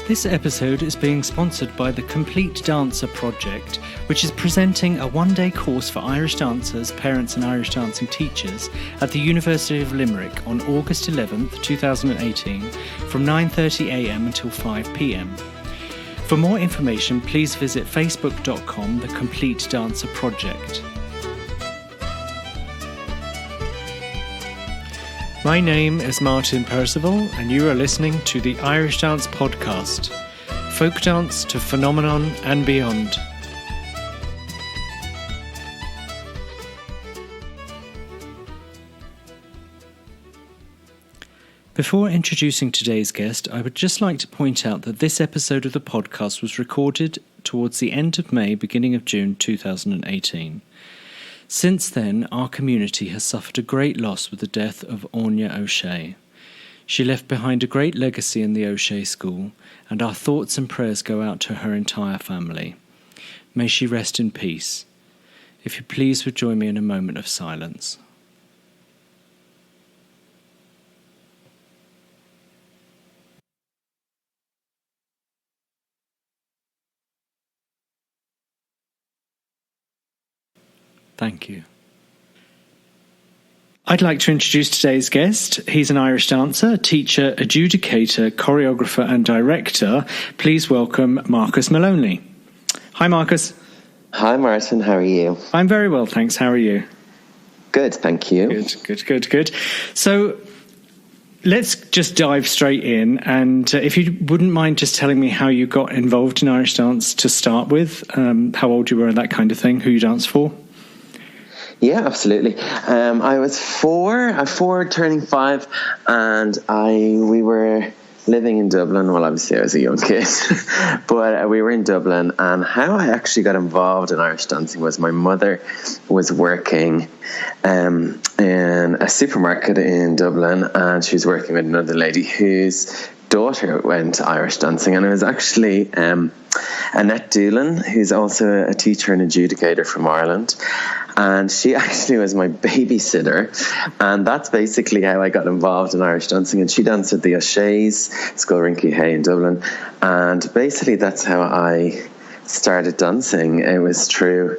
This episode is being sponsored by the Complete Dancer Project, which is presenting a one-day course for Irish dancers, parents and Irish dancing teachers at the University of Limerick on August 11th, 2018 from 9:30am until 5pm. For more information, please visit facebook.com, The Complete Dancer Project. My name is Martin Percival, and you are listening to the Irish Dance Podcast, folk dance to phenomenon and beyond. Before introducing today's guest, I would just like to point out that this episode of the podcast was recorded towards the end of May, beginning of June 2018. Since then, our community has suffered a great loss with the death of Áine O'Shea. She left behind a great legacy in the O'Shea School, and our thoughts and prayers go out to her entire family. May she rest in peace. If you please would join me in a moment of silence. Thank you. I'd like to introduce today's guest. He's an Irish dancer, teacher, adjudicator, choreographer and director. Please welcome Marcus Maloney. Hi, Marcus. Hi, Martin. How are you? I'm very well, thanks. How are you? Good, thank you. Good. So let's just dive straight in. And if you wouldn't mind just telling me how you got involved in Irish dance to start with, how old you were and that kind of thing, who you danced for. Yeah, absolutely. I was four turning 5, and we were living in Dublin. Well, obviously I was a young kid, but we were in Dublin, and how I actually got involved in Irish dancing was my mother was working in a supermarket in Dublin, and she was working with another lady whose daughter went Irish dancing, and it was actually Annette Doolan, who's also a teacher and adjudicator from Ireland, and she actually was my babysitter, and that's basically how I got involved in Irish dancing. And she danced at the O'Shea's, Scoilrinky Hay in Dublin, and basically that's how I started dancing. It was through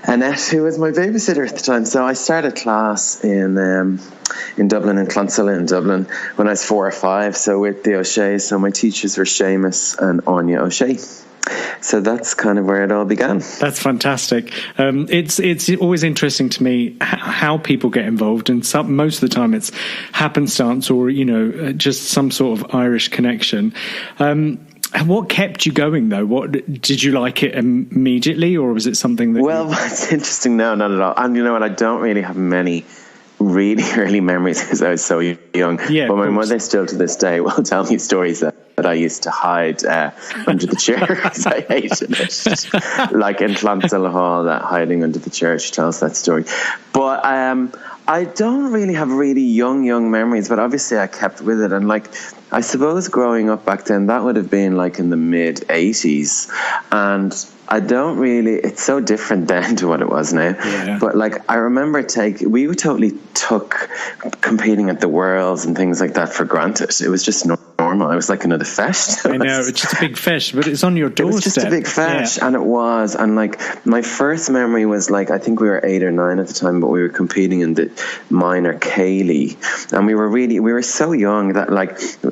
Annette, who was my babysitter at the time. So I started class in Dublin, in Clonsilla in Dublin, when I was 4 or 5, so with the O'Sheas. So my teachers were Seamus and Áine O'Shea. So that's kind of where it all began. That's fantastic. It's always interesting to me how people get involved, and most of the time it's happenstance or just some sort of Irish connection. What kept you going, though? What did you like it immediately, or was it something that? Well, it's interesting. No, not at all. And you know what? I don't really have many really early memories because I was so young. Yeah, but my mother still to this day will tell me stories that I used to hide under the chair because I hated it. Like in Clonsilla Hall, that hiding under the chair, she tells that story. But I don't really have really young memories, but obviously I kept with it. And I suppose growing up back then, that would have been in the mid 80s. And I don't really, it's so different then to what it was now. Yeah. But I remember we totally took competing at the Worlds and things like that for granted. It was just normal. It was like another fest. I know, it's just a big fest, but it's on your doorstep. It was just a big fest, yeah. And it was. And my first memory was I think we were 8 or 9 at the time, but we were competing in the minor Ceili. And we were so young that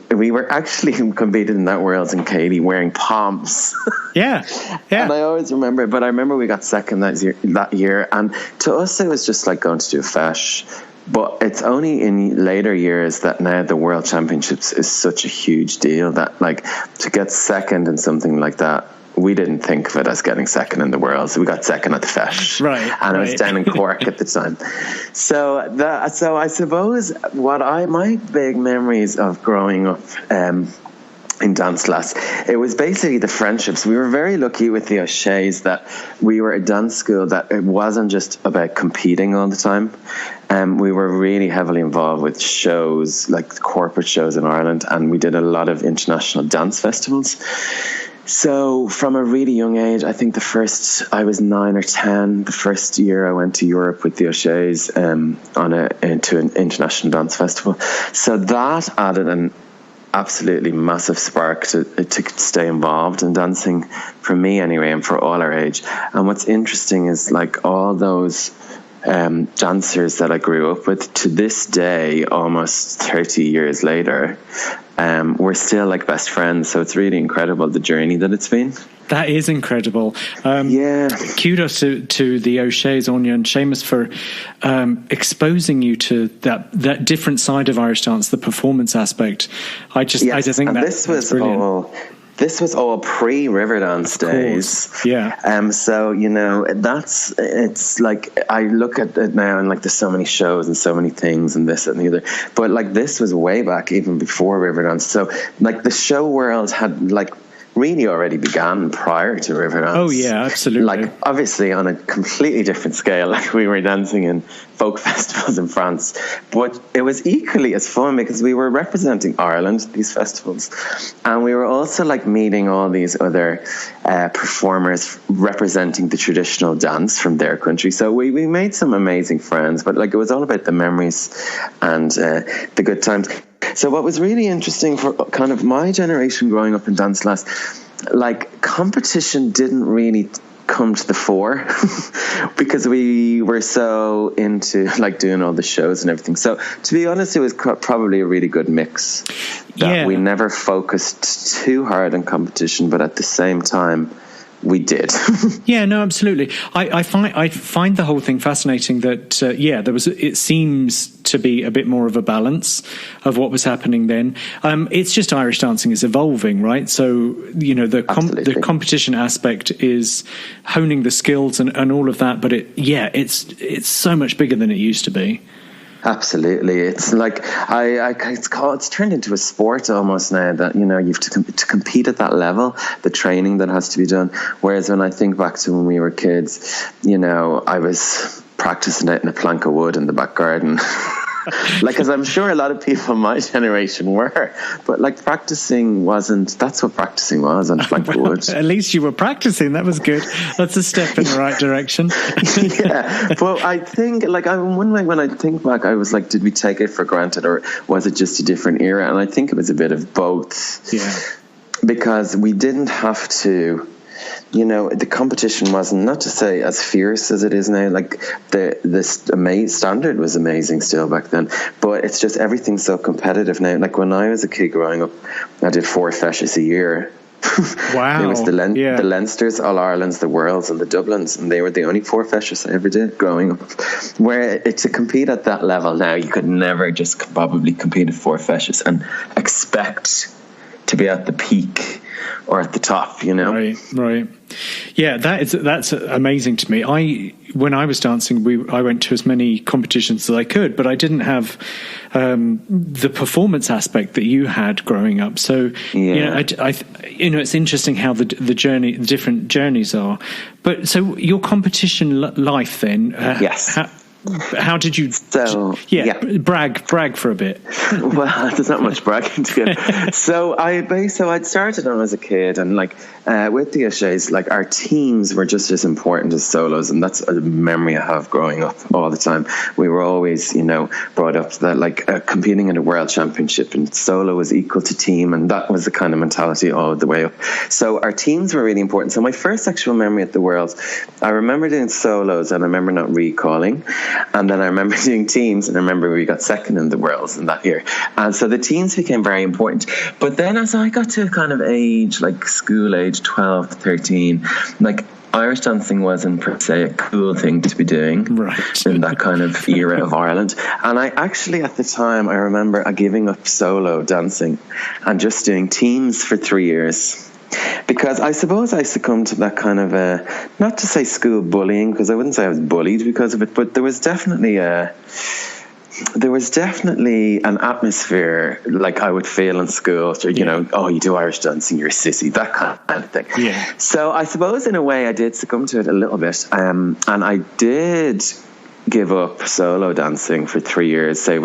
we were actually competing in that Worlds in Ceili wearing pomps. Yeah. And I always remember, but I remember we got second that year, and to us it was just like going to do a fesh. But it's only in later years that now the World Championships is such a huge deal that to get second in something like that, we didn't think of it as getting second in the Worlds. We got second at the fesh, right? And it was down in Cork at the time. So I suppose my big memories of growing up in dance class, it was basically the friendships. We were very lucky with the O'Sheas that we were a dance school that it wasn't just about competing all the time. We were really heavily involved with shows, corporate shows in Ireland, and we did a lot of international dance festivals. So from a really young age, I think I was 9 or 10. The first year I went to Europe with the O'Sheas to an international dance festival. So that added absolutely massive spark to stay involved in dancing, for me anyway, and for all our age. And what's interesting is like all those dancers that I grew up with, to this day, almost 30 years later, we're still like best friends. So it's really incredible, the journey that it's been. That is incredible. Kudos to the O'Sheas, Áine and Seamus, for exposing you to that different side of Irish dance, the performance aspect. I just think that this was all pre-Riverdance days. Yeah. So, it's like, I look at it now and like there's so many shows and so many things and this and the other. But like this was way back, even before Riverdance. So like the show world had like really already began prior to Riverdance. Oh yeah, absolutely. Like obviously on a completely different scale. Like we were dancing in folk festivals in France, but it was equally as fun because we were representing Ireland, these festivals, and we were also like meeting all these other performers representing the traditional dance from their country. So we made some amazing friends, but like it was all about the memories and the good times. So what was really interesting for kind of my generation growing up in dance class, like competition didn't really come to the fore because we were so into like doing all the shows and everything. So to be honest, it was probably a really good mix that we never focused too hard on competition, but at the same time we did. Yeah, no, absolutely. I find the whole thing fascinating that it seems to be a bit more of a balance of what was happening then. It's just Irish dancing is evolving, right? So the competition aspect is honing the skills and all of that, but it's so much bigger than it used to be. Absolutely, it's like it's turned into a sport almost now. That you have to compete at that level, the training that has to be done. Whereas when I think back to when we were kids, I was practicing out in a plank of wood in the back garden. Like, as I'm sure a lot of people in my generation were, but like practicing that's what practicing was on plank of wood. At least you were practicing. That was good. That's a step in the right direction. Yeah. Well, I think like one way when I think back, I was like, did we take it for granted or was it just a different era? And I think it was a bit of both. Yeah. Because we didn't have to, the competition wasn't, not to say as fierce as it is now, like the standard was amazing still back then, but it's just everything's so competitive now. Like when I was a kid growing up, I did 4 feshes a year. Wow. It was the Leinsters, All Irelands, the Worlds and the Dublins, and they were the only 4 feshes I ever did growing up. Where to compete at that level now, you could never just probably compete at 4 feshes and expect to be at the peak or at the top, Right. Yeah, that's amazing to me. When I was dancing, I went to as many competitions as I could, but I didn't have the performance aspect that you had growing up. So it's interesting how the different journeys are. But so your competition life then, yes. How did you? Brag for a bit. Well, there's not much bragging to get. So I'd started when I was a kid, and like with the O'Sheas, like our teams were just as important as solos, and that's a memory I have growing up all the time. We were always, brought up that like competing in a world championship, and solo was equal to team, and that was the kind of mentality all the way up. So our teams were really important. So my first actual memory at the Worlds, I remember doing solos, and I remember not recalling. And then I remember doing teams, and I remember we got second in the Worlds in that year. And so the teams became very important. But then as I got to kind of age, like school age, 12 to 13, like Irish dancing wasn't per se a cool thing to be doing in that kind of era of Ireland. And I actually, at the time, I remember giving up solo dancing and just doing teams for 3 years. Because I suppose I succumbed to that kind of not to say school bullying, because I wouldn't say I was bullied because of it, but there was definitely an atmosphere like I would feel in school, you do Irish dancing, you're a sissy, that kind of thing. Yeah. So I suppose in a way I did succumb to it a little bit, and I did give up solo dancing for 3 years, say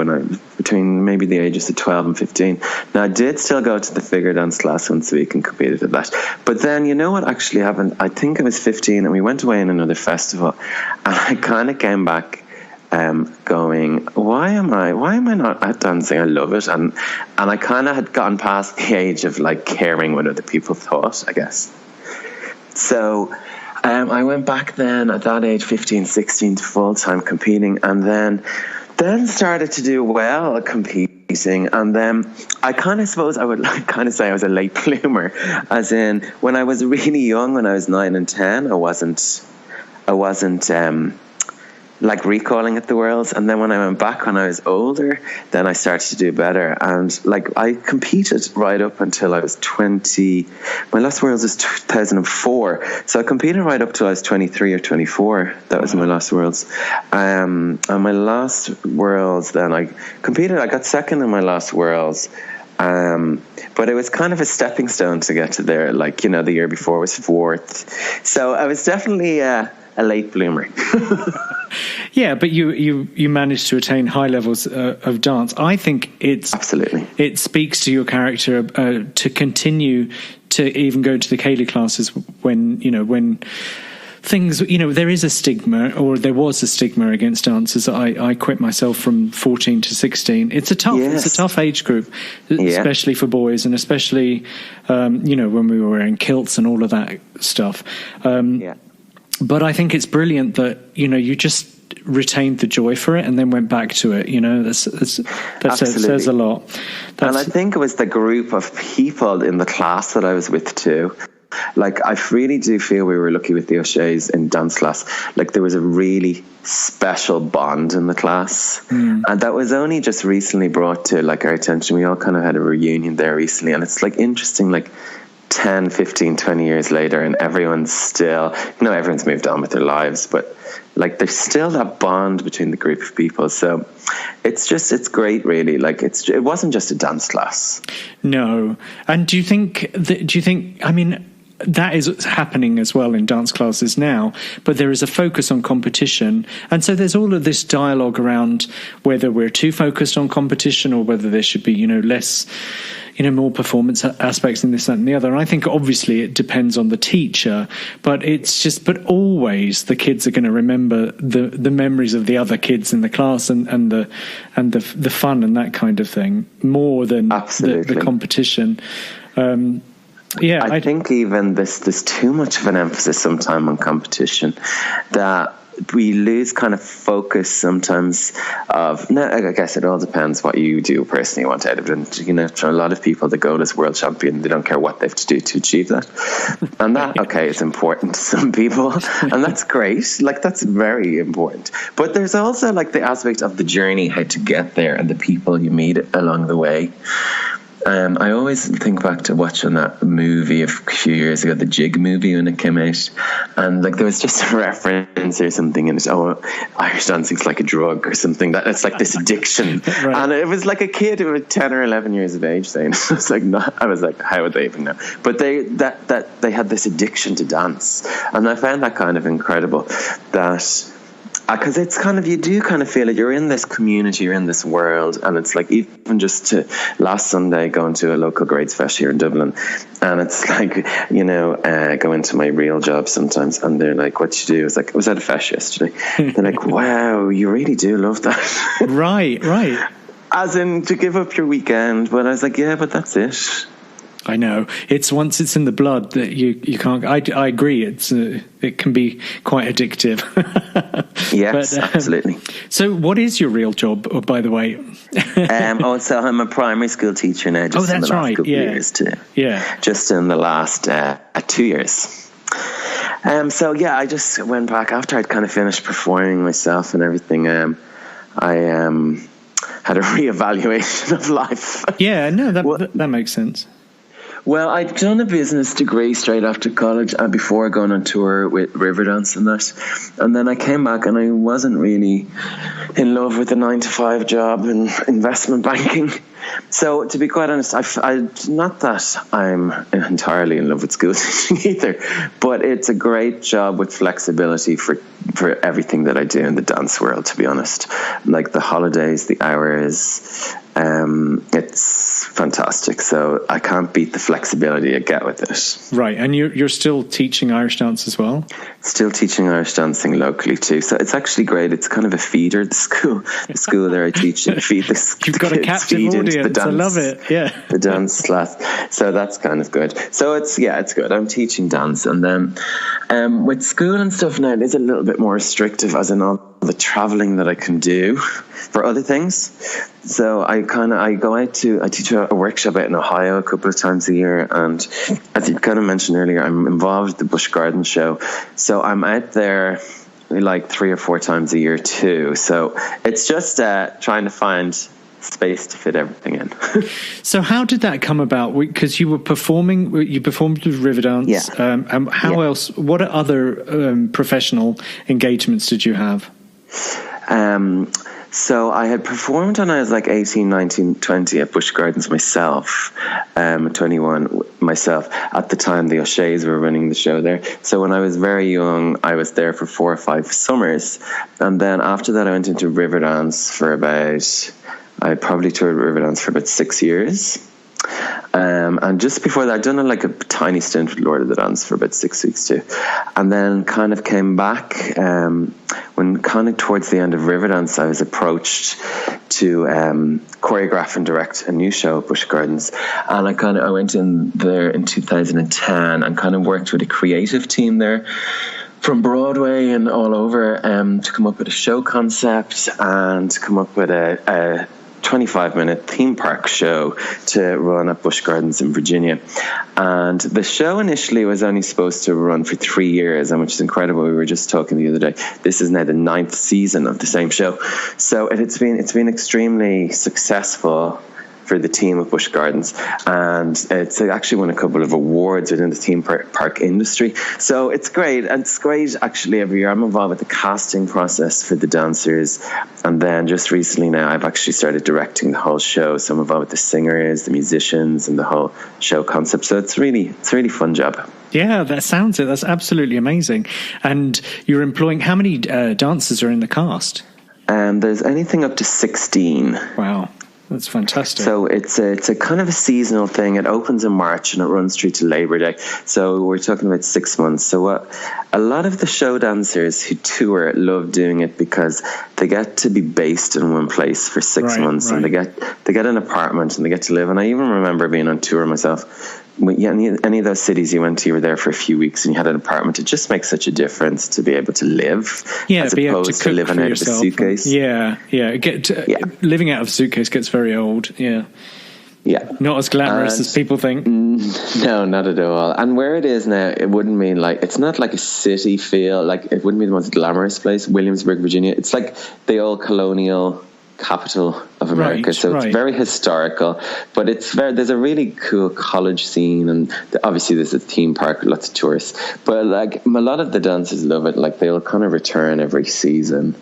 between maybe the ages of 12 and 15. Now I did still go to the figure dance class once a week and competed at that. But then you know what actually happened? I think I was 15 and we went away in another festival, and I kind of came back going, why am I not at dancing? I love it. And I kind of had gotten past the age of like caring what other people thought, I guess. So I went back then at that age, 15, 16, to full-time competing, and then started to do well at competing. And then I kind of suppose I would kind of say I was a late bloomer, as in when I was really young, when I was 9 and 10, I wasn't like recalling at the Worlds. And then when I went back when I was older, then I started to do better. And like I competed right up until I was 20. My last Worlds was 2004. So I competed right up till I was 23 or 24. That was my last Worlds. And my last Worlds, then I got second in my last Worlds. But it was kind of a stepping stone to get to there. Like, you know, the year before was fourth. So I was definitely a late bloomer. Yeah, but you managed to attain high levels of dance. I think absolutely it speaks to your character to continue to even go to the Ceili classes when things, there is a stigma, or there was a stigma against dancers. I quit myself from 14 to 16. It's a tough age group, especially for boys, and especially when we were wearing kilts and all of that stuff. But I think it's brilliant that, you just retained the joy for it and then went back to it. That says a lot. And I think it was the group of people in the class that I was with too. Like, I really do feel we were lucky with the O'Sheas in dance class. Like, there was a really special bond in the class. And that was only just recently brought to like our attention. We all kind of had a reunion there recently, and it's like interesting, like 10, 15, 20 years later, and everyone's still, everyone's moved on with their lives, but like there's still that bond between the group of people. So it's great, really. Like it wasn't just a dance class. No. And do you think, I mean, that is happening as well in dance classes now, but there is a focus on competition. And so there's all of this dialogue around whether we're too focused on competition or whether there should be, less, more performance aspects in this, that, and the other. And I think obviously it depends on the teacher, but but always the kids are going to remember the memories of the other kids in the class and the fun and that kind of thing more than the competition. I think even there's too much of an emphasis sometimes on competition that we lose kind of focus sometimes of, no, I guess it all depends what you do personally want out of it. And, for a lot of people, the goal is world champion. They don't care what they have to do to achieve that. And that, is important to some people. And that's great. Like, that's very important. But there's also like the aspect of the journey, how to get there, and the people you meet along the way. I always think back to watching that movie a few years ago, the Jig movie, when it came out, and like there was just a reference or something in it. Oh, Irish dancing's like a drug or something. That it's like this addiction, right. And it was like a kid who was 10 or 11 years of age saying, I was like, how would they even know? But they had this addiction to dance, and I found that kind of incredible. That. Because it's kind of, you do kind of feel it. You're in this community, you're in this world, and it's like even just last Sunday going to a local grades fest here in Dublin, and it's like, go into my real job sometimes, and they're like, "What you do?" It's like, I was at a fest yesterday. They're like, "Wow, you really do love that." Right. As in to give up your weekend, but I was like, yeah, but that's it. I know. It's once it's in the blood that you can't. I agree. It can be quite addictive. Yes, but, absolutely. So, what is your real job, by the way? So I'm a primary school teacher now. Just in the last couple of years too. Yeah. Just in the last 2 years. I just went back after I'd kind of finished performing myself and everything. I had a reevaluation of life. Yeah, no, that makes sense. Well, I'd done a business degree straight after college before going on tour with Riverdance and that. And then I came back and I wasn't really in love with the 9-to-5 job in investment banking. So to be quite honest, not that I'm entirely in love with school teaching either, but it's a great job with flexibility for everything that I do in the dance world, to be honest. Like the holidays, the hours, it's fantastic. So I can't beat the flexibility I get with it. Right, and you're still teaching Irish dance as well? Still teaching Irish dancing locally too. So it's actually great. It's kind of a feeder. The school there I teach and feed the You've got a captive audience. I love it. Yeah, the dance class. So that's kind of good. So it's good. I'm teaching dance, and then with school and stuff now, it is a little bit more restrictive, as in all the traveling that I can do for other things. So I teach a workshop out in Ohio a couple of times a year, and as you kind of mentioned earlier, I'm involved with the Busch Gardens show. So I'm out there like 3 or 4 times a year too. So it's just trying to find space to fit everything in. So how did that come about? Because you performed with Riverdance. Yeah. How else? What other professional engagements did you have? So I had performed when I was like 18, 19, 20 at Busch Gardens myself, 21 myself. At the time, the O'Sheas were running the show there. So when I was very young, I was there for 4 or 5 summers. And then after that, I went into Riverdance for I probably toured Riverdance for about 6 years. And just before that, I'd done a tiny stint with Lord of the Dance for about 6 weeks too. And then kind of came back when kind of towards the end of Riverdance, I was approached to choreograph and direct a new show at Busch Gardens. And I went in there in 2010 and kind of worked with a creative team there from Broadway and all over to come up with a show concept and to come up with a 25-minute theme park show to run at Busch Gardens in Virginia. And the show initially was only supposed to run for 3 years, and which is incredible. We were just talking the other day. This is now the 9th season of the same show. So it's been extremely successful for the team of Busch Gardens, and it's actually won a couple of awards within the theme park industry. So it's great, and it's great actually every year. I'm involved with the casting process for the dancers, and then just recently now I've actually started directing the whole show. So I'm involved with the singers, the musicians, and the whole show concept. So it's really fun job. Yeah, that sounds it. That's absolutely amazing. And you're employing, how many dancers are in the cast? There's anything up to 16. Wow. That's fantastic. So it's a kind of a seasonal thing. It opens in March and it runs through to Labor Day. So we're talking about 6 months. So a lot of the show dancers who tour love doing it because they get to be based in one place for 6 months, and they get an apartment and they get to live. And I even remember being on tour myself. Any of those cities you went to, you were there for a few weeks and you had an apartment. It just makes such a difference to be able to live as opposed to living out of a suitcase. Living out of a suitcase gets very old. Yeah. Not as glamorous as people think. No, not at all. And where it is now, it wouldn't mean it's not like a city feel. Like it wouldn't be the most glamorous place. Williamsburg, Virginia. It's like the old colonial capital of America, it's very historical, but there's a really cool college scene, and obviously there's a theme park with lots of tourists, but a lot of the dancers love it. They'll kind of return every season.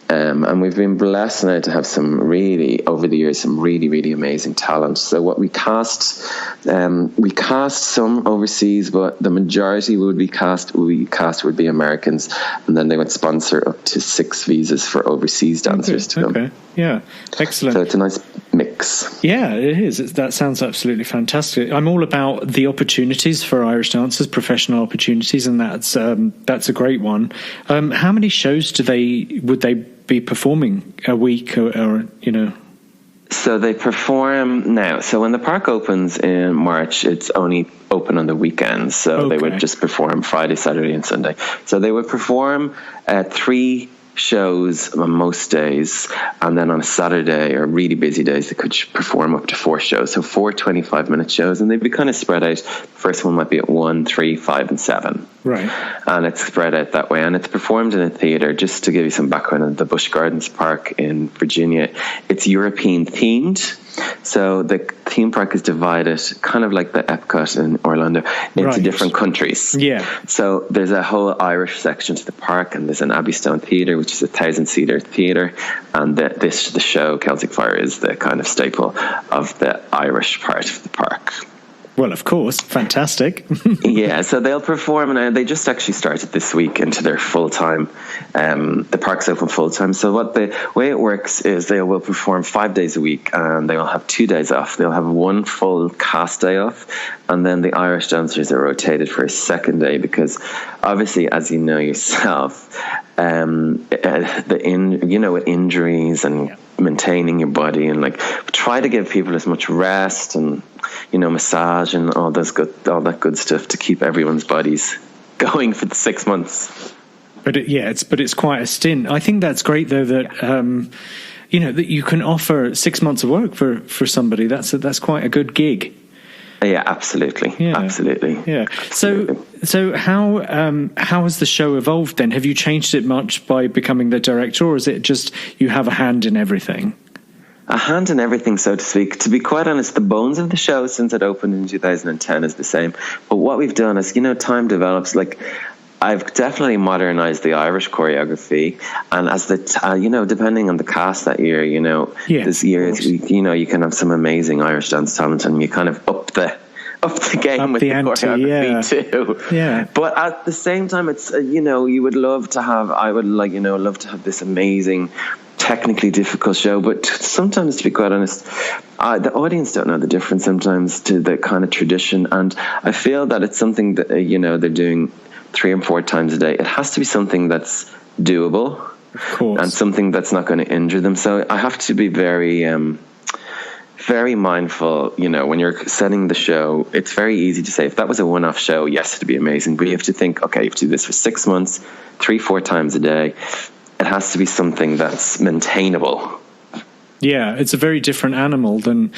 And we've been blessed now to have over the years, some really, really amazing talent. So what we cast some overseas, but the majority would be Americans, and then they would sponsor up to 6 visas for overseas dancers to come. Yeah, excellent. So it's a nice mix. Yeah, it is. That sounds absolutely fantastic. I'm all about the opportunities for Irish dancers, professional opportunities, and that's a great one. How many shows would they be performing a week, or So they perform now. So when the park opens in March, it's only open on the weekends. So they would just perform Friday, Saturday, and Sunday. So they would perform 3 shows on most days, and then on a Saturday or really busy days they could perform up to 4 shows, so 4 25-minute shows, and they'd be kind of spread out. The first one might be at 1, 3, 5 and 7, and it's spread out that way, and it's performed in a theatre. Just to give you some background on the Busch Gardens Park in Virginia, it's European themed. So the theme park is divided, kind of like the Epcot in Orlando, into different countries. Yeah. So there's a whole Irish section to the park, and there's an Abbey Stone Theatre, which is a 1,000-seater theatre, and the show Celtic Fyre is the kind of staple of the Irish part of the park. Well, of course. Fantastic. Yeah, so they'll perform, and they just actually started this week into their full-time. The park's open full-time. So the way it works is they will perform 5 days a week, and they will have 2 days off. They'll have one full cast day off, and then the Irish dancers are rotated for a second day, because obviously, as you know yourself, with injuries and maintaining your body, and try to give people as much rest and massage and all that good stuff to keep everyone's bodies going for the 6 months. But it's quite a stint. I think that's great though that that you can offer 6 months of work for somebody. That's quite a good gig. Yeah, absolutely. Yeah. Absolutely. Yeah. Absolutely. So how has the show evolved then? Have you changed it much by becoming the director, or is it just you have a hand in everything? A hand in everything, so to speak. To be quite honest, the bones of the show since it opened in 2010 is the same. But what we've done is, time develops. I've definitely modernized the Irish choreography, and as depending on the cast that year, this year, you can have some amazing Irish dance talent, and you kind of up the game with the choreography too. Yeah. But at the same time, it's you would love to have. I would love to have this amazing, technically difficult show, but sometimes, to be quite honest, the audience don't know the difference sometimes to the kind of tradition, and I feel that it's something that they're doing 3 and 4 times a day. It has to be something that's doable, of course, and something that's not going to injure them. So I have to be very very mindful. When you're setting the show, it's very easy to say, if that was a one-off show, yes, it'd be amazing, but you have to think, okay, you have to do this for 6 months, 3-4 times a day. It has to be something that's maintainable. Yeah, it's a very different animal than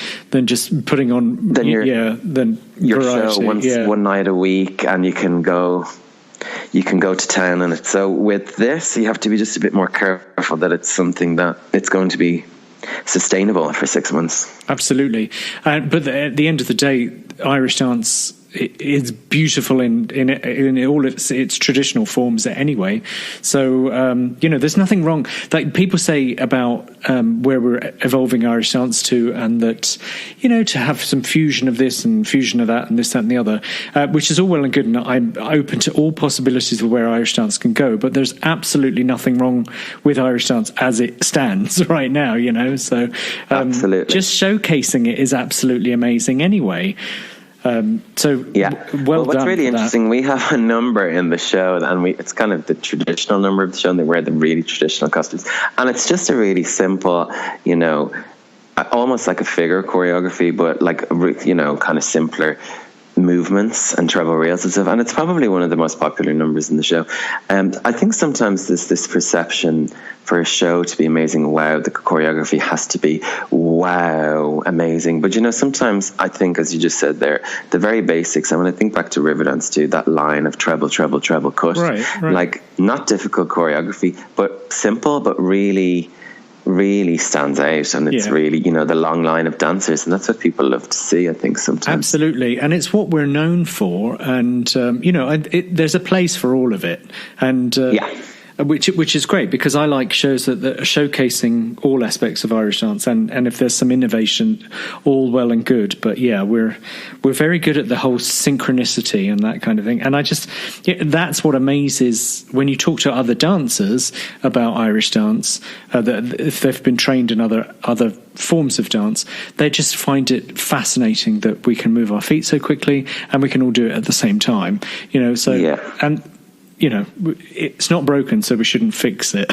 just putting on your variety. show one night a week, and you can go to town on it. So with this, you have to be just a bit more careful that it's something that it's going to be sustainable for 6 months. Absolutely, but at the end of the day, Irish dance is beautiful in all its traditional forms anyway. So there's nothing wrong. Like people say about where we're evolving Irish dance to, and that to have some fusion of this and fusion of that and this, that and the other, which is all well and good, and I'm open to all possibilities of where Irish dance can go, but there's absolutely nothing wrong with Irish dance as it stands right now. So absolutely, just showcasing it is absolutely amazing anyway. What's really interesting, we have a number in the show, and it's kind of the traditional number of the show, and they wear the really traditional costumes, and it's just a really simple, almost like a figure choreography, but kind of simpler movements and treble reels and stuff, and it's probably one of the most popular numbers in the show. And I think sometimes there's this perception for a show to be amazing, wow, the choreography has to be wow amazing, but sometimes I think, as you just said there, the very basics, and when I think back to Riverdance too, that line of treble cut, right. Not difficult choreography, but simple, but really stands out, and it's really the long line of dancers, and that's what people love to see, I think, sometimes. Absolutely, and it's what we're known for, and there's a place for all of it, and which is great, because I like shows that are showcasing all aspects of Irish dance, and if there's some innovation, all well and good. But we're very good at the whole synchronicity and that kind of thing, and that's what amazes when you talk to other dancers about Irish dance, that if they've been trained in other forms of dance, they just find it fascinating that we can move our feet so quickly and we can all do it at the same time. And it's not broken, so we shouldn't fix it.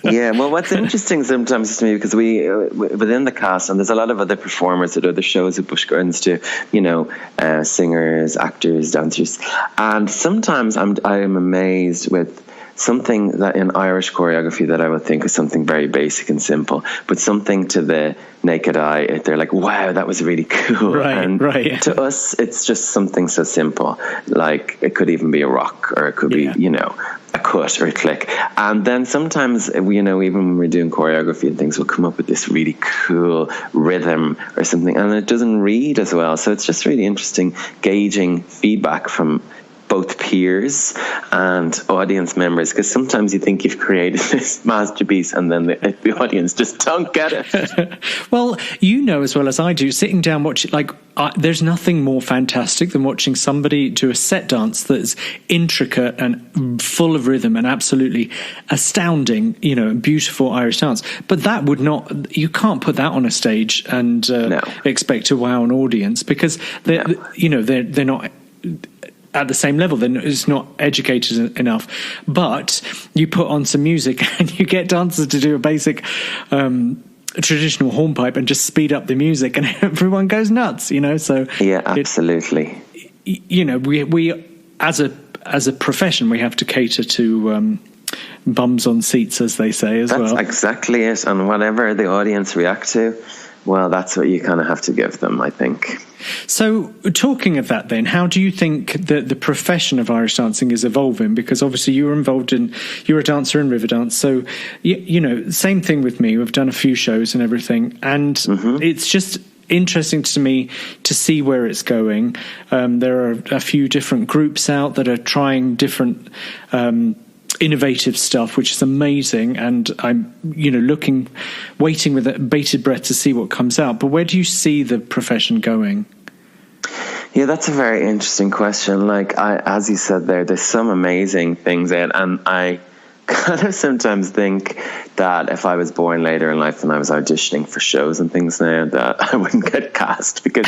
Yeah, well, what's interesting sometimes to me, because we within the cast, and there's a lot of other performers at other shows at Busch Gardens too, singers, actors, dancers, and sometimes I am amazed with something that in Irish choreography that I would think is something very basic and simple, but something to the naked eye, they're like, wow, that was really cool. Right. To us, it's just something so simple, like it could even be a rock, or it could be, a cut or a click. And then sometimes, even when we're doing choreography and things, we'll come up with this really cool rhythm or something, and it doesn't read as well. So it's just really interesting gauging feedback from both peers and audience members, because sometimes you think you've created this masterpiece and then the audience just don't get it. Well, you know as well as I do, sitting down watching, there's nothing more fantastic than watching somebody do a set dance that's intricate and full of rhythm and absolutely astounding, beautiful Irish dance. But that you can't put that on a stage and expect to wow an audience, because they're not at the same level. It's not educated enough. But you put on some music and you get dancers to do a basic traditional hornpipe and just speed up the music, and everyone goes nuts. So yeah, absolutely. We as a profession, we have to cater to bums on seats, as they say, as well. That's exactly it. And whatever the audience react to, well, that's what you kind of have to give them, I think. So, talking of that then, how do you think that the profession of Irish dancing is evolving? Because obviously you're a dancer in Riverdance. So, same thing with me. We've done a few shows and everything. And it's just interesting to me to see where it's going. There are a few different groups out that are trying different innovative stuff, which is amazing, and I'm waiting with bated breath to see what comes out. But where do you see the profession going? Yeah, that's a very interesting question. As you said there's some amazing things out, and I kind of sometimes think that if I was born later in life and I was auditioning for shows and things now, that I wouldn't get cast, because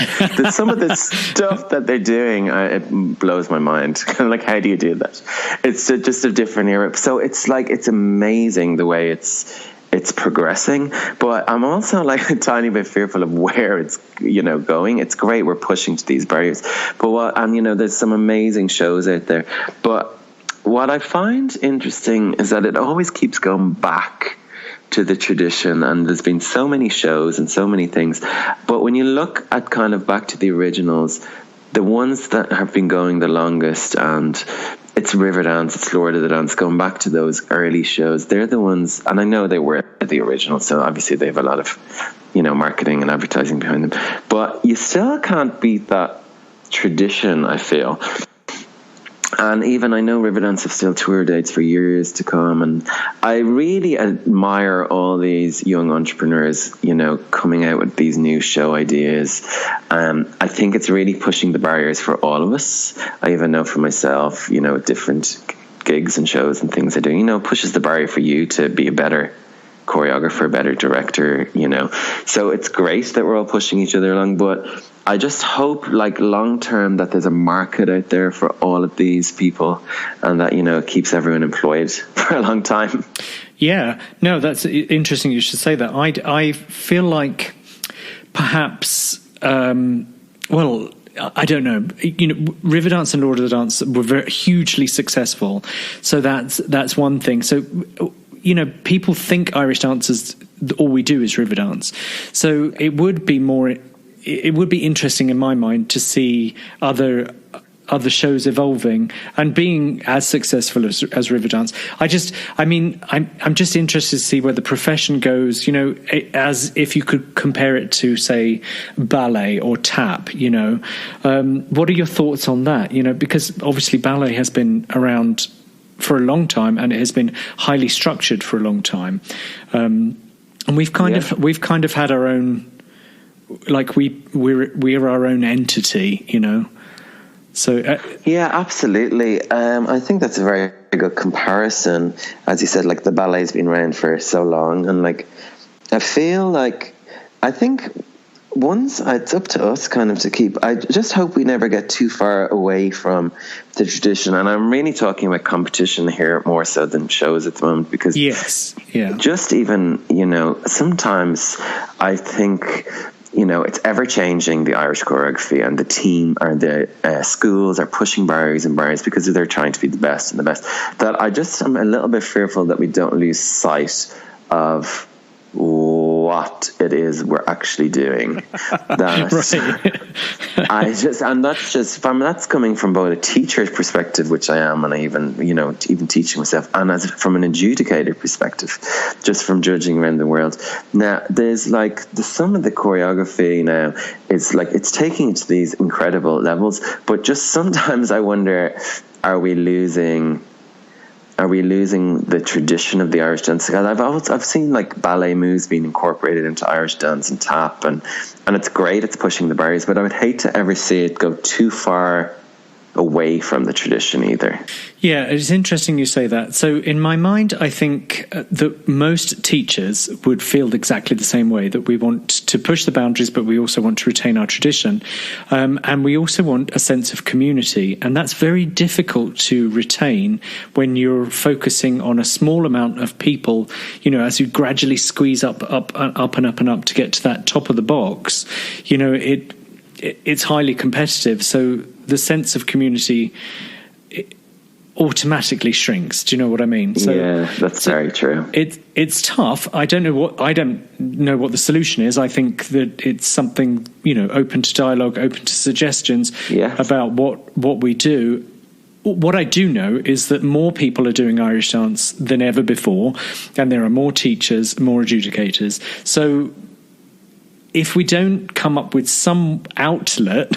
some of the stuff that they're doing, it blows my mind. Kind of how do you do that? It's just a different era. So it's amazing the way it's progressing, but I'm also a tiny bit fearful of where it's going. It's great we're pushing to these barriers, but there's some amazing shows out there, but what I find interesting is that it always keeps going back to the tradition, and there's been so many shows and so many things. But when you look at kind of back to the originals, the ones that have been going the longest, and it's Riverdance, it's Lord of the Dance, going back to those early shows, they're the ones, and I know they were the originals, so obviously they have a lot of, marketing and advertising behind them. But you still can't beat that tradition, I feel. And even I know Riverdance have still tour dates for years to come, and I really admire all these young entrepreneurs, coming out with these new show ideas. I think it's really pushing the barriers for all of us. I even know for myself, different gigs and shows and things I do, pushes the barrier for you to be a better choreographer, better director, So it's great that we're all pushing each other along, but I just hope long term that there's a market out there for all of these people, and that it keeps everyone employed for a long time. Yeah, no, that's interesting you should say that. I feel like perhaps I don't know. Riverdance and Lord of the Dance were hugely successful, so that's one thing. So people think Irish dancers, all we do is Riverdance. So it would be interesting in my mind to see other shows evolving and being as successful as Riverdance. I'm just interested to see where the profession goes, as if you could compare it to, say, ballet or tap, what are your thoughts on that? Because obviously ballet has been around for a long time, and it has been highly structured for a long time. And we've kind of had our own, we're our own entity, So yeah, absolutely. I think that's a very good comparison. As you said, the ballet's been around for so long, and I feel I think once it's up to us kind of to keep. I just hope we never get too far away from the tradition, and I'm really talking about competition here more so than shows at the moment, because just even sometimes I think. It's ever changing, the Irish choreography, and the team or the schools are pushing barriers and barriers because they're trying to be the best and the best. That I'm a little bit fearful that we don't lose sight of what it is we're actually doing. That's coming from both a teacher's perspective, which I am, and I even teaching myself, and from an adjudicator perspective, just from judging around the world. Now, there's some of the choreography now is it's taking it to these incredible levels, but just sometimes I wonder, are we losing the tradition of the Irish dance? I've seen ballet moves being incorporated into Irish dance and tap, and it's great, it's pushing the barriers, but I would hate to ever see it go too far away from the tradition either. Yeah, it's interesting you say that. So in my mind, I think that most teachers would feel exactly the same way, that we want to push the boundaries, but we also want to retain our tradition. And we also want a sense of community. And that's very difficult to retain when you're focusing on a small amount of people, as you gradually squeeze up to get to that top of the box. It's highly competitive. So the sense of community automatically shrinks. Do you know what I mean? So, yeah, that's very true. It's tough. I don't know what the solution is. I think that it's something, open to dialogue, open to suggestions about what we do. What I do know is that more people are doing Irish dance than ever before, and there are more teachers, more adjudicators. So if we don't come up with some outlet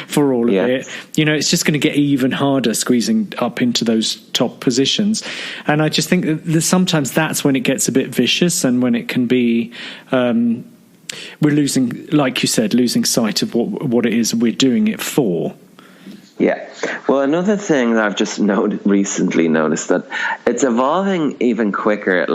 for all of it, it's just going to get even harder squeezing up into those top positions. And I just think that sometimes that's when it gets a bit vicious, and when it can be, we're losing, like you said, losing sight of what it is we're doing it for. Yeah. Well, another thing that I've just recently noticed, that it's evolving even quicker.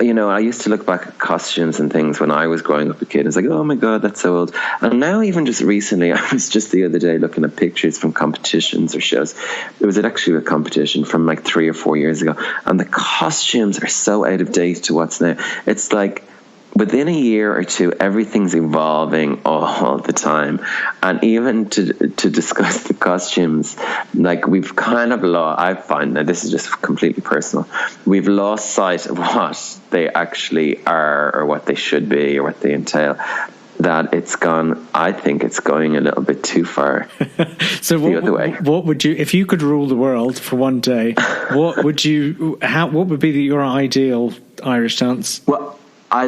I used to look back at costumes and things when I was growing up a kid. It's oh my God, that's so old. And now, even just recently, I was just the other day looking at pictures from competitions or shows. It was actually a competition from 3 or 4 years ago. And the costumes are so out of date to what's now. It's within a year or two, everything's evolving all the time. And even to discuss the costumes, we've kind of lost, I find, now this is just completely personal, we've lost sight of what they actually are, or what they should be, or what they entail. That I think it's going a little bit too far. So the other way. What would you, if you could rule the world for one day, what would be your ideal Irish dance? Well, I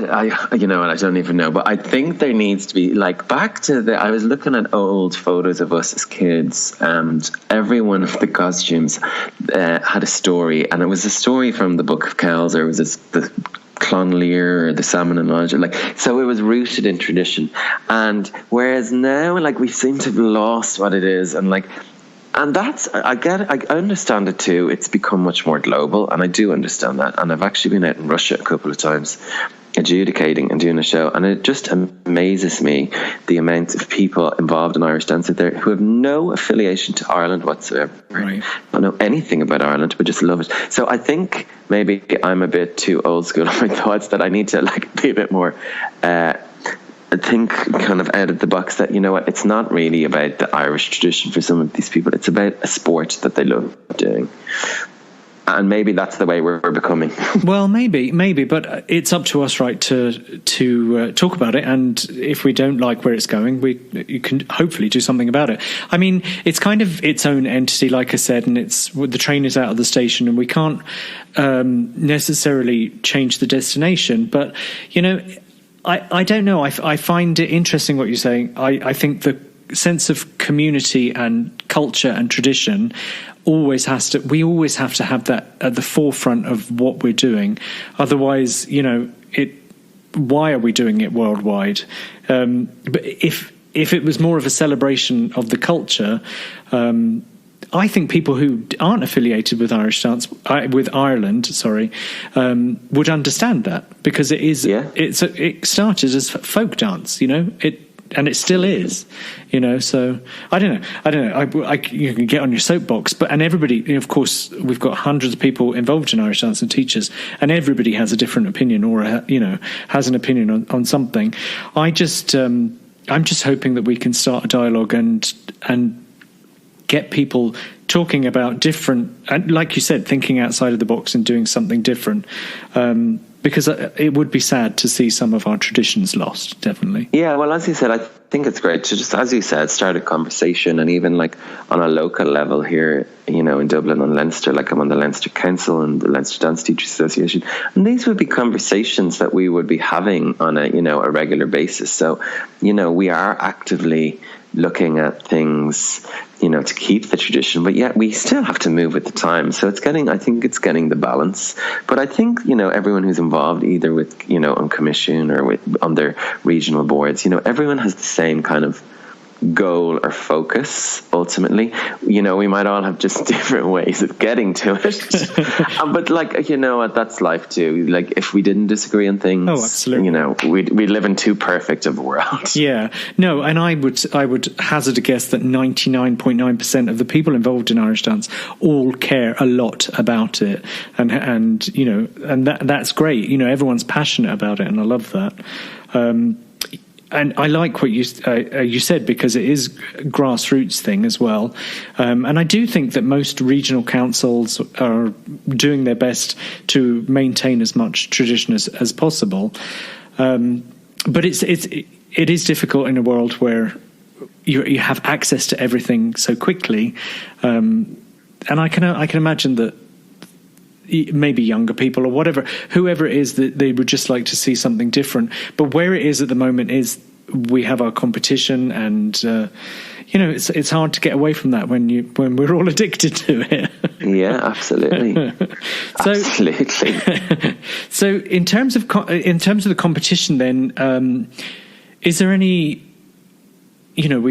don't even know, but I think there needs to be back to I was looking at old photos of us as kids, and every one of the costumes had a story, and it was a story from the Book of Kells, or it was the Clonleer or the Salmon and Elijah, so it was rooted in tradition. And whereas now, we seem to have lost what it is, and that's, I get it, I understand it too. It's become much more global, and I do understand that. And I've actually been out in Russia a couple of times adjudicating and doing a show, and it just amazes me the amount of people involved in Irish dance out there who have no affiliation to Ireland whatsoever. Right. Don't know anything about Ireland, but just love it. So I think maybe I'm a bit too old school on my thoughts, that I need to be a bit more think kind of out of the box, that it's not really about the Irish tradition for some of these people. It's about a sport that they love doing. And maybe that's the way we're becoming. Well, maybe, but it's up to us, right, to talk about it. And if we don't like where it's going, you can hopefully do something about it. I mean, it's kind of its own entity, like I said, and the train is out of the station, and we can't necessarily change the destination. But I don't know. I find it interesting what you're saying. I think the sense of community and culture and tradition we always have to have that at the forefront of what we're doing. Otherwise, why are we doing it worldwide? But if it was more of a celebration of the culture, I think people who aren't affiliated with Irish dance, with Ireland, would understand that, because it started as folk dance, and it still is, so I don't know. You can get on your soapbox, and everybody, of course, we've got hundreds of people involved in Irish dance and teachers, and everybody has a different opinion, or has an opinion on something. I'm just hoping that we can start a dialogue and get people talking about different, and like you said, thinking outside of the box and doing something different. because it would be sad to see some of our traditions lost, definitely. Yeah, well, as you said, I think it's great to just, as you said, start a conversation, and even like on a local level here, you know, in Dublin and Leinster, like I'm on the Leinster Council and the Leinster Dance Teachers Association, and these would be conversations that we would be having on a, you know, a regular basis. So, you know, we are actively looking at things, you know, to keep the tradition, but yet we still have to move with the time. So I think it's getting the balance. But I think, you know, everyone who's involved, either with, you know, on commission or on their regional boards, you know, everyone has the same kind of goal or focus ultimately. You know, we might all have just different ways of getting to it. But like, you know what, that's life too. Like if we didn't disagree on things, oh, absolutely, you know, we live in too perfect of a world. Yeah, no, and I would hazard a guess that 99.9% of the people involved in Irish dance all care a lot about it, and you know, and that's great. You know, everyone's passionate about it, and I love that. And I like what you said, because it is a grassroots thing as well. And I do think that most regional councils are doing their best to maintain as much tradition as possible. But it is difficult in a world where you have access to everything so quickly. And I can imagine that maybe younger people or whoever it is, that they would just like to see something different. But where it is at the moment is we have our competition, and you know, it's hard to get away from that when we're all addicted to it. Yeah, absolutely. Absolutely. So in terms of the competition, then, is there any? You know,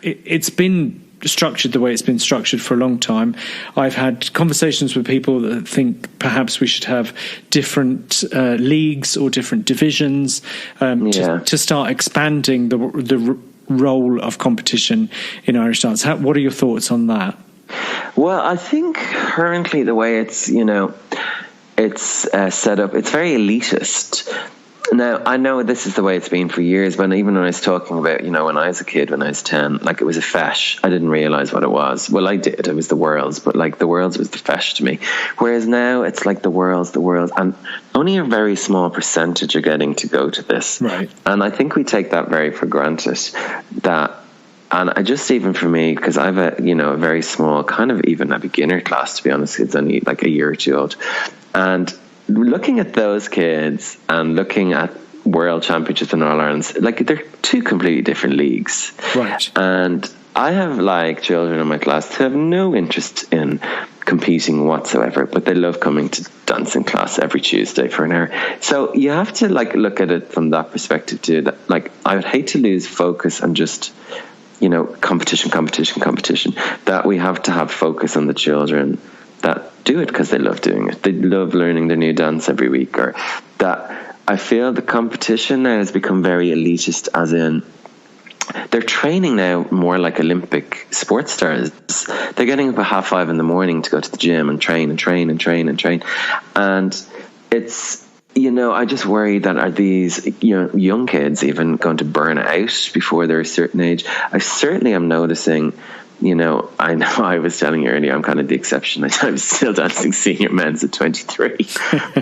it's been structured the way it's been structured for a long time. I've had conversations with people that think perhaps we should have different leagues or different divisions to start expanding the role of competition in Irish dance. What are your thoughts on that? Well, I think currently the way it's, you know, it's set up, it's very elitist. Now, I know this is the way it's been for years, but even when I was talking about, you know, when I was a kid, when I was 10, like it was a feis. I didn't realise what it was. Well, I did. It was the Worlds, but like the Worlds was the feis to me. Whereas now it's like the Worlds, and only a very small percentage are getting to go to this. Right. And I think we take that very for granted, and I just, even for me, because I have a very small, kind of even a beginner class, to be honest, it's only like a year or two old. And looking at those kids and looking at World Championships and All Irelands, like they're two completely different leagues. Right. And I have like children in my class who have no interest in competing whatsoever, but they love coming to dancing class every Tuesday for an hour. So you have to like look at it from that perspective too. That, like, I would hate to lose focus and just, you know, competition. That we have to have focus on the children that do it because they love doing it. They love learning the new dance every week. Or that I feel the competition now has become very elitist, as in they're training now more like Olympic sports stars. They're getting up at 5:30 in the morning to go to the gym and train. And it's, you know, I just worry that are these, you know, young kids even going to burn out before they're a certain age. I certainly am noticing, you know, I know I was telling you earlier, I'm kind of the exception. I was still dancing senior men's at 23.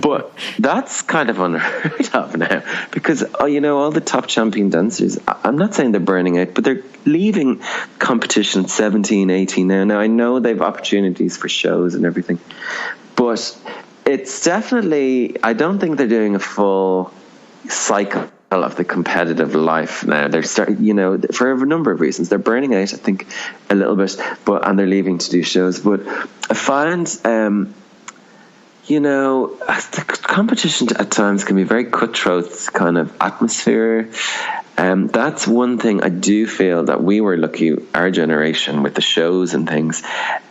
But that's kind of unheard of now, because, you know, all the top champion dancers, I'm not saying they're burning out, but they're leaving competition at 17, 18 now. Now, I know they've opportunities for shows and everything, but it's definitely, I don't think they're doing a full cycle of the competitive life now. They're starting, you know, for a number of reasons. They're burning out, I think, a little bit, and they're leaving to do shows. But I find, you know, the competition at times can be very cutthroat kind of atmosphere. That's one thing I do feel that we were lucky, our generation, with the shows and things.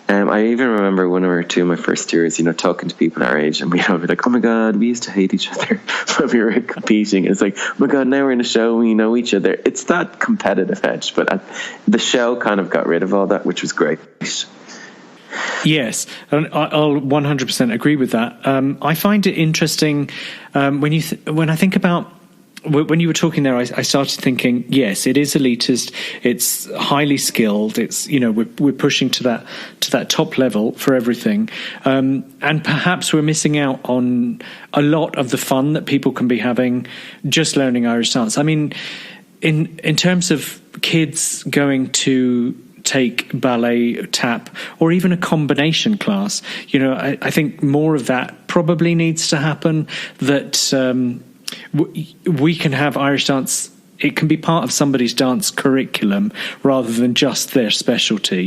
I even remember one or two of my first years, you know, talking to people our age, and we'd be like, oh my God, we used to hate each other when we were competing. It's like, oh my God, now we're in a show, we know each other. It's that competitive edge, but the show kind of got rid of all that, which was great. Yes, and I'll 100% agree with that. I find it interesting when I think about when you were talking there, I started thinking, yes, it is elitist. It's highly skilled. It's, we're pushing to that top level for everything. And perhaps we're missing out on a lot of the fun that people can be having just learning Irish dance. I mean, in terms of kids going to take ballet, tap, or even a combination class, I think more of that probably needs to happen, that we can have Irish dance. It can be part of somebody's dance curriculum rather than just their specialty,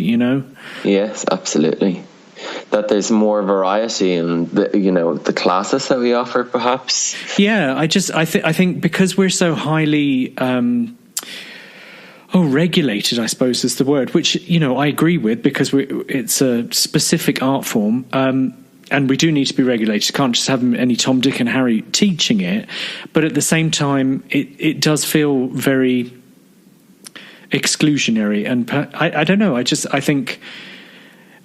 Yes, absolutely. That there's more variety in the classes that we offer, perhaps. Yeah, I think because we're so highly regulated, I suppose is the word, which I agree with, because it's a specific art form. And we do need to be regulated. You can't just have any Tom, Dick and Harry teaching it. But at the same time, it does feel very exclusionary. And I don't know. I think...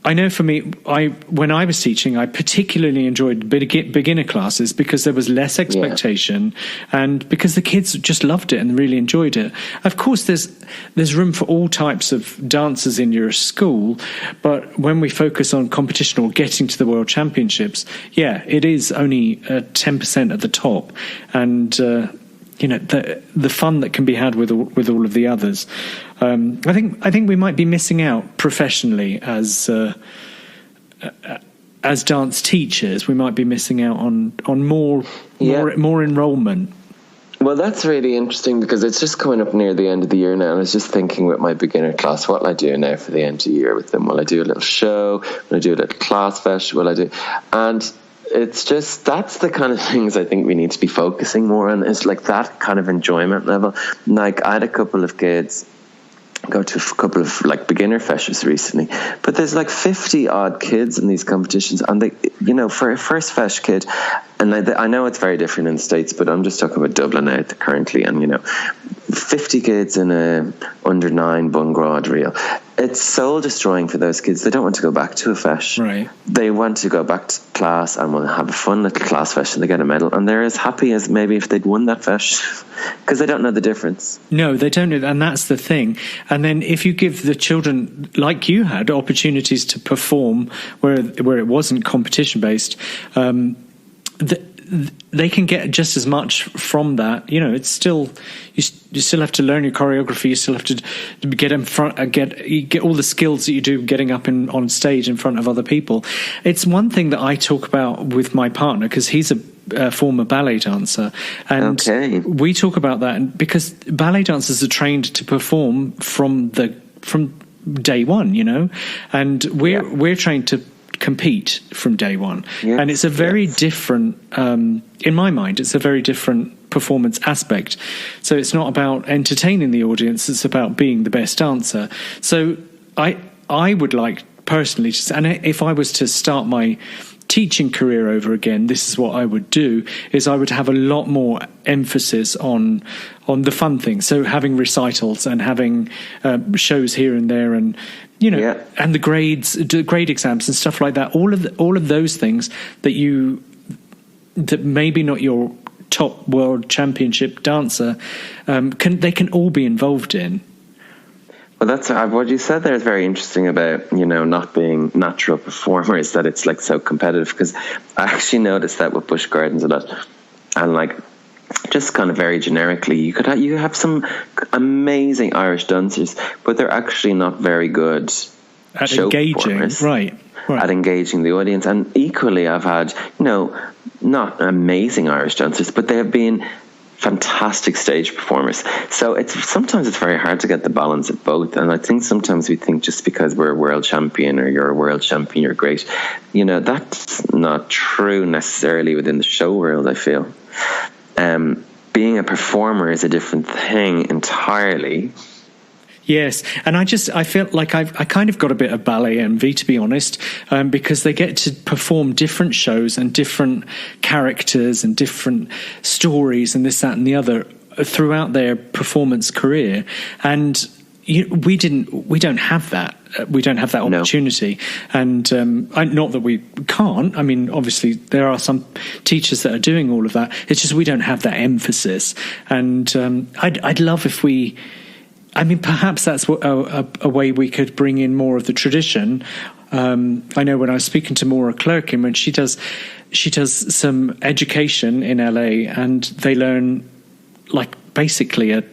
I know for me, when I was teaching, I particularly enjoyed beginner classes because there was less expectation, and because the kids just loved it and really enjoyed it. Of course, there's room for all types of dancers in your school, but when we focus on competition or getting to the World Championships, it is only 10% at the top, and the fun that can be had with all of the others. I think we might be missing out professionally as dance teachers. We might be missing out on more enrollment. Well, that's really interesting, because it's just coming up near the end of the year now, and I was just thinking with my beginner class, what will I do now for the end of the year with them? Will I do a little show? Will I do a little class fest? And it's just, that's the kind of things I think we need to be focusing more on, is like that kind of enjoyment level. Like, I had a couple of kids go to a couple of like beginner feshes recently, but there's like 50 odd kids in these competitions, and they, for a first fesh kid, and I know it's very different in the States, but I'm just talking about Dublin now currently, and 50 kids in a under 9 bungrod reel. It's soul destroying for those kids. They don't want to go back to a fesh. Right. They want to go back to class and want to have a fun little class fesh, and they get a medal, and they're as happy as maybe if they'd won that fesh, because they don't know the difference. No, they don't know, and that's the thing. And then if you give the children, like you had, opportunities to perform where it wasn't competition based, they can get just as much from that. It's still, you still have to learn your choreography. You still have to get in front, get all the skills that you do getting up on stage in front of other people. It's one thing that I talk about with my partner, because he's a former ballet dancer, and we talk about that, and because ballet dancers are trained to perform from day one, and we're trained to compete from day one. Yes, and it's a very different, in my mind, it's a very different performance aspect. So it's not about entertaining the audience, it's about being the best dancer. So I would like personally and if I was to start my teaching career over again, this is what I would do, is I would have a lot more emphasis on the fun things. So having recitals and having shows here and there, and and the grade exams and stuff like that. All of those things that maybe not your top world championship dancer can all be involved in. Well, that's what you said there is very interesting about, not being natural performers, that it's like so competitive, because I actually noticed that with Busch Gardens a lot, and like just kind of very generically, you have some amazing Irish dancers, but they're actually not very good at show engaging, performers, right? At engaging the audience. And equally, I've had not amazing Irish dancers, but they have been fantastic stage performers. So sometimes it's very hard to get the balance of both. And I think sometimes we think just because we're a world champion or you're a world champion, you're great. That's not true necessarily within the show world, I feel. Being a performer is a different thing entirely. Yes, and I feel like I kind of got a bit of ballet envy, to be honest, because they get to perform different shows and different characters and different stories and this, that and the other throughout their performance career. And, we don't have that. We don't have that opportunity. No. And not that we can't. I mean, obviously, there are some teachers that are doing all of that. It's just we don't have that emphasis. And I'd love if we... I mean, perhaps that's a way we could bring in more of the tradition. I know when I was speaking to Maura Clerkin, when she does some education in LA, and they learn like basically a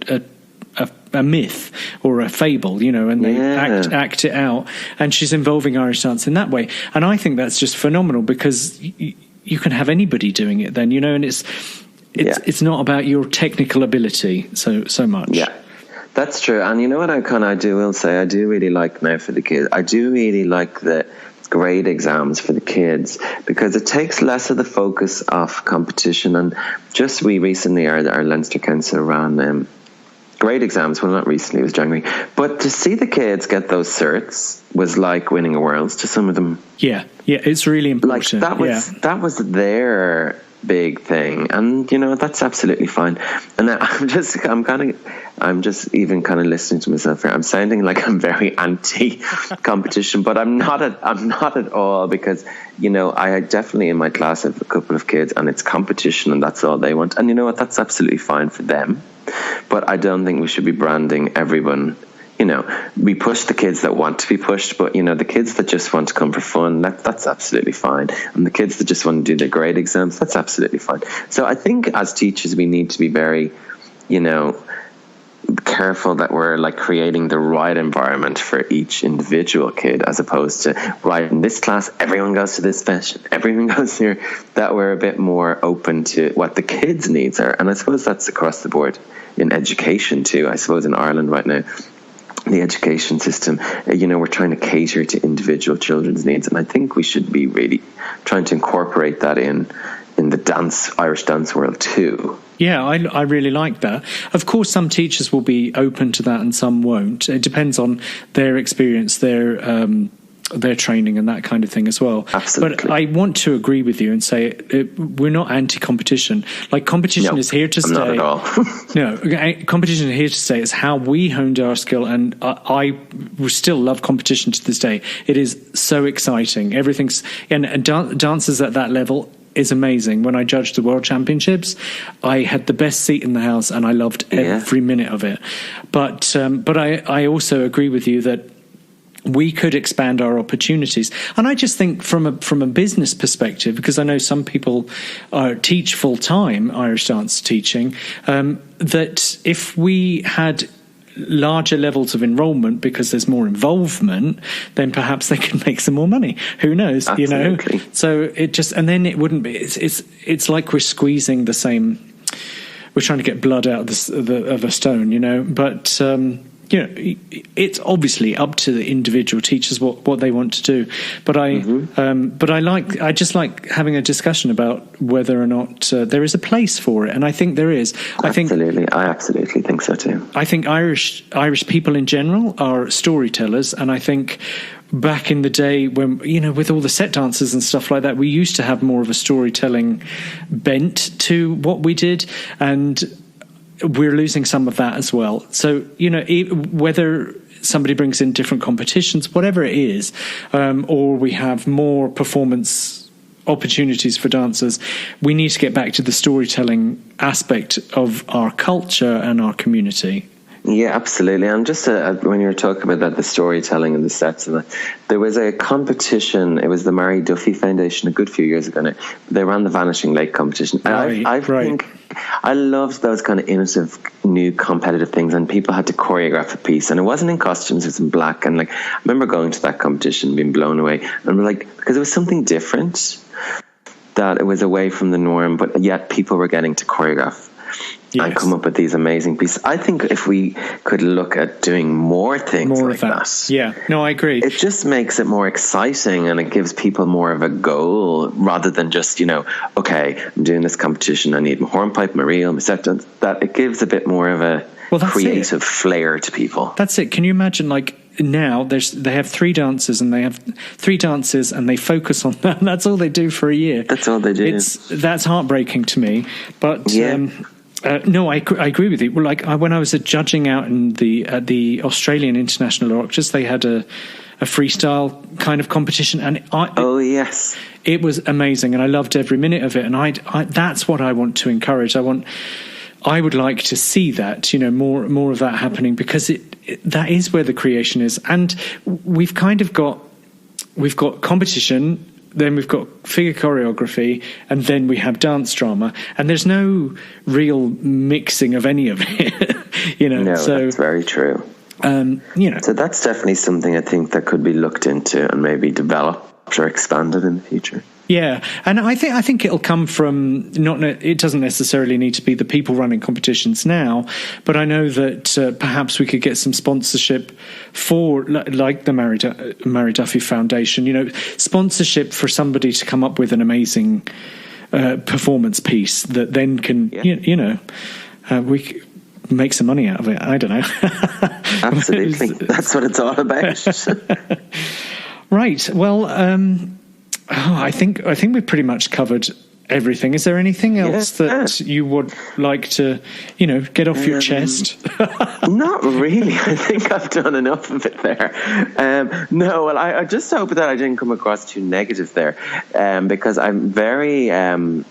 myth or a fable, and they act it out, and she's involving Irish dance in that way. And I think that's just phenomenal, because you can have anybody doing it then, and it's not about your technical ability so much. Yeah. That's true. And you know what I will say, I do really like now for the kids, I do really like the grade exams for the kids, because it takes less of the focus off competition. And just we recently, our Leinster Council ran grade exams. Well, not recently, it was January. But to see the kids get those certs was like winning a Worlds to some of them. Yeah, it's really important. Like that was their big thing, and that's absolutely fine. And I'm just even kind of listening to myself here. I'm sounding like I'm very anti-competition, but I'm not at all, because I definitely in my class have a couple of kids, and it's competition, and that's all they want. And you know what? That's absolutely fine for them. But I don't think we should be branding everyone. We push the kids that want to be pushed, but the kids that just want to come for fun, that's absolutely fine. And the kids that just want to do their grade exams, that's absolutely fine. So I think as teachers, we need to be very, careful that we're like creating the right environment for each individual kid, as opposed to, right, in this class everyone goes to this session, everyone goes here. That we're a bit more open to what the kids' needs are. And I suppose that's across the board in education too. I suppose in Ireland right now, the education system, we're trying to cater to individual children's needs, and I think we should be really trying to incorporate that in the Irish dance world too. Yeah, I really like that. Of course, some teachers will be open to that and some won't. It depends on their experience, their training and that kind of thing as well. Absolutely. But I want to agree with you and say we're not anti-competition. Like, competition is here to stay. Not at all. No, competition is here to stay. It's how we honed our skill, and I still love competition to this day. It is so exciting. Everything's and dances at that level is amazing. When I judged the World Championships, I had the best seat in the house, and I loved every minute of it. But I also agree with you that we could expand our opportunities. And I just think from a business perspective, because I know some people teach full-time Irish dance teaching, that if we had larger levels of enrollment because there's more involvement, then perhaps they could make some more money. Who knows? Absolutely. So it just, and then it wouldn't be, it's like we're squeezing the same, we're trying to get blood out of a stone, but it's obviously up to the individual teachers what they want to do. But I just like having a discussion about whether or not there is a place for it, and I think there is. I absolutely think so too. I think Irish people in general are storytellers, and I think back in the day when, with all the set dances and stuff like that, we used to have more of a storytelling bent to what we did, and we're losing some of that as well. So, whether somebody brings in different competitions, whatever it is, or we have more performance opportunities for dancers, we need to get back to the storytelling aspect of our culture and our community. Yeah, absolutely. And just when you were talking about that, the storytelling and the sets, and there was a competition. It was the Mary Duffy Foundation a good few years ago now. They ran the Vanishing Lake competition. And I think I loved those kind of innovative, new competitive things, and people had to choreograph a piece, and it wasn't in costumes, it was in black. And I remember going to that competition, being blown away, and because it was something different, that it was away from the norm, but yet people were getting to choreograph. Yes. And come up with these amazing pieces. I think if we could look at doing more things like that. Yeah, no, I agree. It just makes it more exciting, and it gives people more of a goal rather than just, okay, I'm doing this competition, I need my hornpipe, my reel, my set dance. That it gives a bit more of a creative flair to people. That's it. Can you imagine, now they have three dances, and they focus on that, and that's all they do for a year. That's all they do. That's heartbreaking to me, but No, I agree with you. Well, like when I was judging out in the Australian International Orchestras, they had a freestyle kind of competition, and yes, it was amazing, and I loved every minute of it. And I that's what I want to encourage. I would like to see that, more of that happening, because that is where the creation is. And we've got competition, then we've got figure choreography, and then we have dance drama, and there's no real mixing of any of it. No, so that's very true. So that's definitely something I think that could be looked into and maybe developed or expanded in the future. Yeah, and I think it'll come from it doesn't necessarily need to be the people running competitions now, but I know that perhaps we could get some sponsorship for, like the Mary Duffy Foundation, sponsorship for somebody to come up with an amazing performance piece that then can, we make some money out of it. I don't know. Absolutely, that's what it's all about. Right. Well. I think we've pretty much covered everything. Is there anything else that you would like to, get off your chest? Not really. I think I've done enough of it there. No, well, I just hope that I didn't come across too negative there, because I'm very... I'm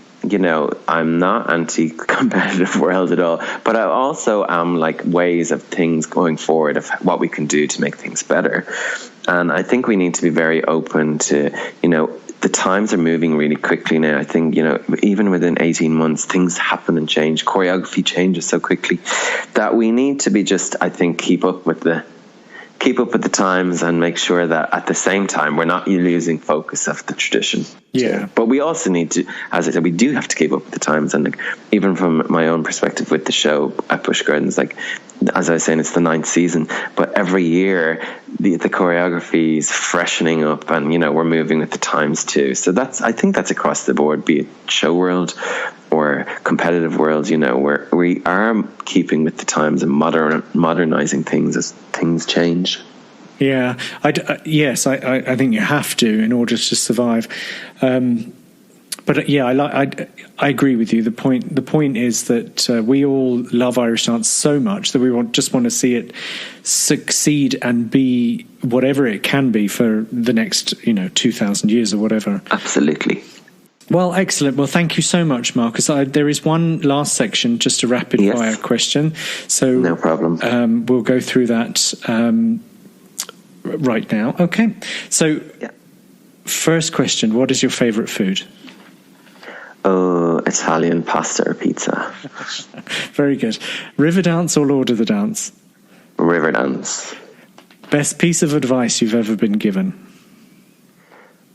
not anti-competitive world at all, but I also am like ways of things going forward, of what we can do to make things better. And I think we need to be very open to, the times are moving really quickly now. I think, even within 18 months, things happen and change. Choreography changes so quickly that we need to be just, I think, keep up with the times and make sure that at the same time we're not losing focus of the tradition. Yeah. But we also need to, as I said, we do have to keep up with the times. And even from my own perspective with the show at Busch Gardens, as I was saying, it's the 9th season, but every year the choreography is freshening up, and we're moving with the times too. So I think that's across the board, be it show world or competitive world. We are keeping with the times and modernizing things as things change. Yeah, yes, I think you have to in order to survive. But yeah, I agree with you. The point is that we all love Irish dance so much that we just want to see it succeed and be whatever it can be for the next 2,000 years or whatever. Absolutely. Well, excellent. Well, thank you so much, Marcus. There is one last section, just a rapid fire question. So no problem. We'll go through that right now. Okay. So first question, what is your favourite food? Oh, Italian pasta or pizza. Very good. Riverdance or Lord of the Dance? Riverdance. Best piece of advice you've ever been given?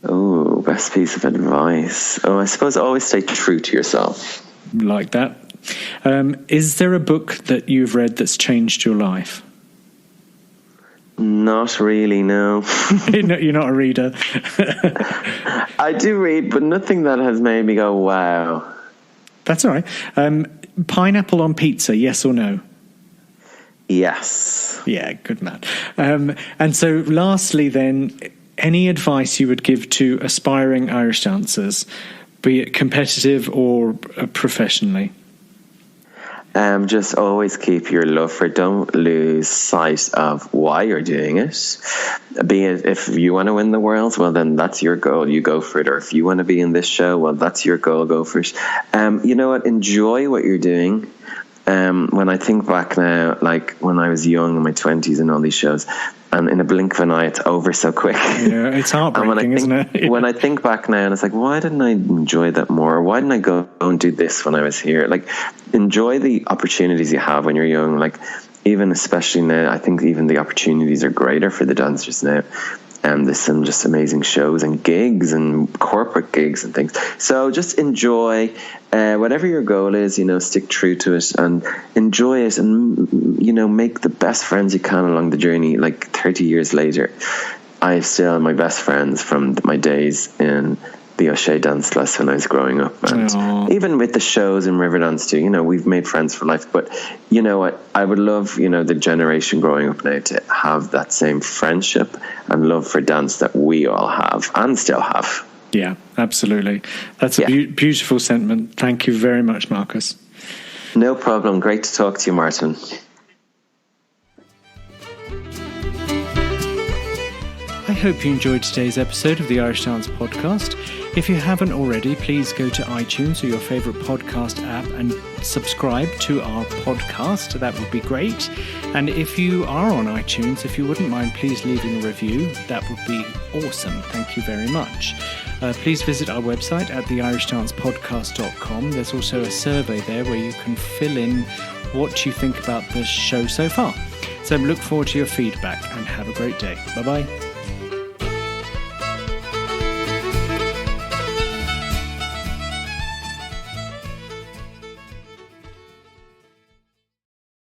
Oh, best piece of advice. Oh, I suppose always stay true to yourself. Like that. Is there a book that you've read that's changed your life? Not really, no. You're not a reader. I do read, but nothing that has made me go, wow. That's all right. Pineapple on pizza, yes or no? Yes. Yeah, good man. And so lastly then, any advice you would give to aspiring Irish dancers, be it competitive or professionally? Just always keep your love for it. Don't lose sight of why you're doing it. Be it if you want to win the world, well, then that's your goal. You go for it. Or if you want to be in this show, well, that's your goal. Go for it. You know what? Enjoy what you're doing. When I think back now, like when I was young in my 20s and all these shows, and in a blink of an eye, it's over so quick. Yeah, it's heartbreaking, isn't it? When I think back now, and it's like, why didn't I enjoy that more? Why didn't I go and do this when I was here? Like, enjoy the opportunities you have when you're young. Like, even especially now, I think even the opportunities are greater for the dancers now. And there's some just amazing shows and gigs and corporate gigs and things. So just enjoy whatever your goal is, stick true to it and enjoy it and, make the best friends you can along the journey. Like 30 years later, I have still my best friends from my days in the O'Shea dance class when I was growing up. And even with the shows in Riverdance too, we've made friends for life. But you know what? I would love, the generation growing up now to have that same friendship and love for dance that we all have and still have. Yeah, absolutely. That's a beautiful sentiment. Thank you very much, Marcus. No problem. Great to talk to you, Martin. I hope you enjoyed today's episode of the Irish Dance Podcast. If you haven't already, please go to iTunes or your favourite podcast app and subscribe to our podcast. That would be great. And if you are on iTunes, if you wouldn't mind please leaving a review, that would be awesome. Thank you very much. Please visit our website at theirishdancepodcast.com. There's also a survey there where you can fill in what you think about the show so far. So look forward to your feedback and have a great day. Bye-bye.